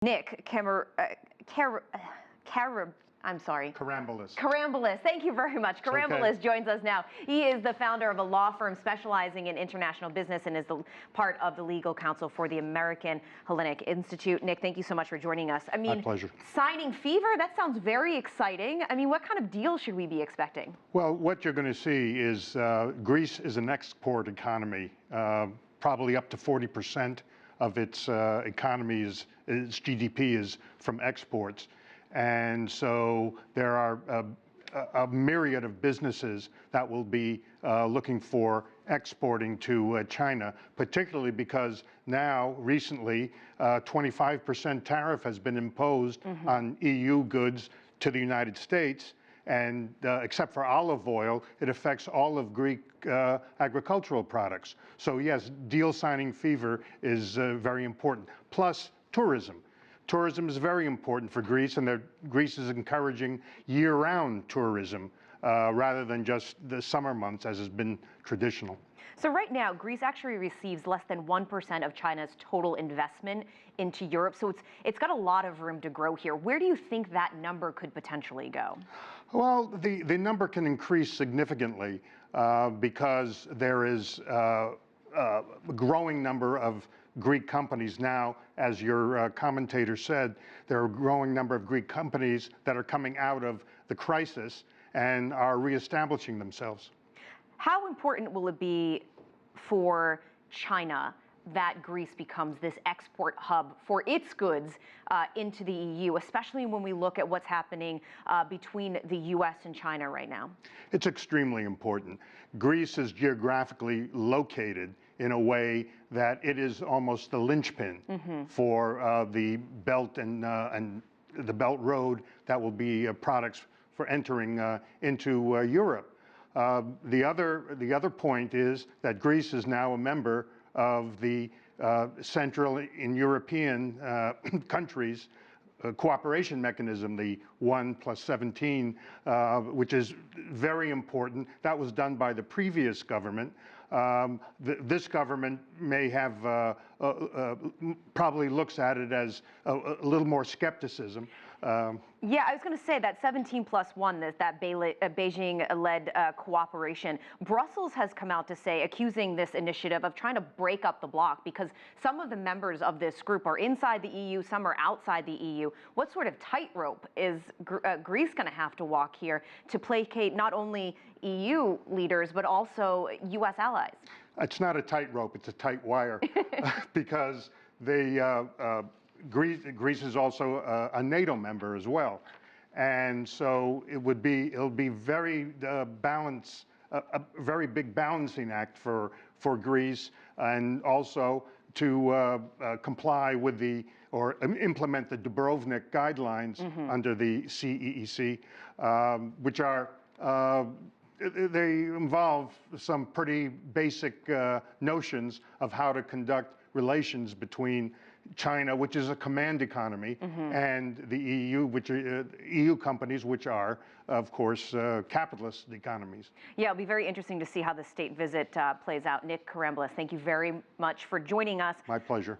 Nick Karambelas. Karambelas. Thank you very much. Karambelas joins us now. He is the founder of a law firm specializing in international business and is the part of the legal counsel for the American Hellenic Institute. Nick, thank you so much for joining us. My pleasure. Signing fever, that sounds very exciting. What kind of deal should we be expecting? Well, what you're going to see is Greece is an export economy. Probably up to 40% of its economy, its GDP is from exports. And so there are a myriad of businesses that will be looking for exporting to China, particularly because now, recently, 25% tariff has been imposed on EU goods to the United States. And except for olive oil, it affects all of Greek agricultural products. So yes, deal signing fever is very important. Plus tourism. Tourism is very important for Greece, and Greece is encouraging year-round tourism rather than just the summer months, as has been traditional. So right now, Greece actually receives less than 1% of China's total investment into Europe. So it's got a lot of room to grow here. Where do you think that number could potentially go? Well, the number can increase significantly because there is a growing number of Greek companies now. As your commentator said, there are a growing number of Greek companies that are coming out of the crisis and are reestablishing themselves. How important will it be for China that Greece becomes this export hub for its goods into the EU, especially when we look at what's happening between the US and China right now? It's extremely important. Greece is geographically located in a way that it is almost the linchpin for the Belt and the Belt Road that will be products for entering into Europe. The other point is that Greece is now a member of the Central and European countries cooperation mechanism, the 1+17, which is very important. That was done by the previous government. This government may have probably looks at it as a little more skepticism. Yeah, I was going to say that 17+1, that Beijing-led cooperation. Brussels has come out to say, accusing this initiative of trying to break up the bloc because some of the members of this group are inside the EU, some are outside the EU. What sort of tightrope is Greece going to have to walk here to placate not only EU leaders, but also US allies? It's not a tightrope, it's a tight wire because Greece is also a NATO member as well, and so it'll be very a very big balancing act for Greece, and also to comply with or implement the Dubrovnik guidelines under the CEEC, which are they involve some pretty basic notions of how to conduct relations between China, which is a command economy, and the EU, which are EU companies, which are, of course, capitalist economies. Yeah, it'll be very interesting to see how the state visit plays out. Nick Karambelas, thank you very much for joining us. My pleasure.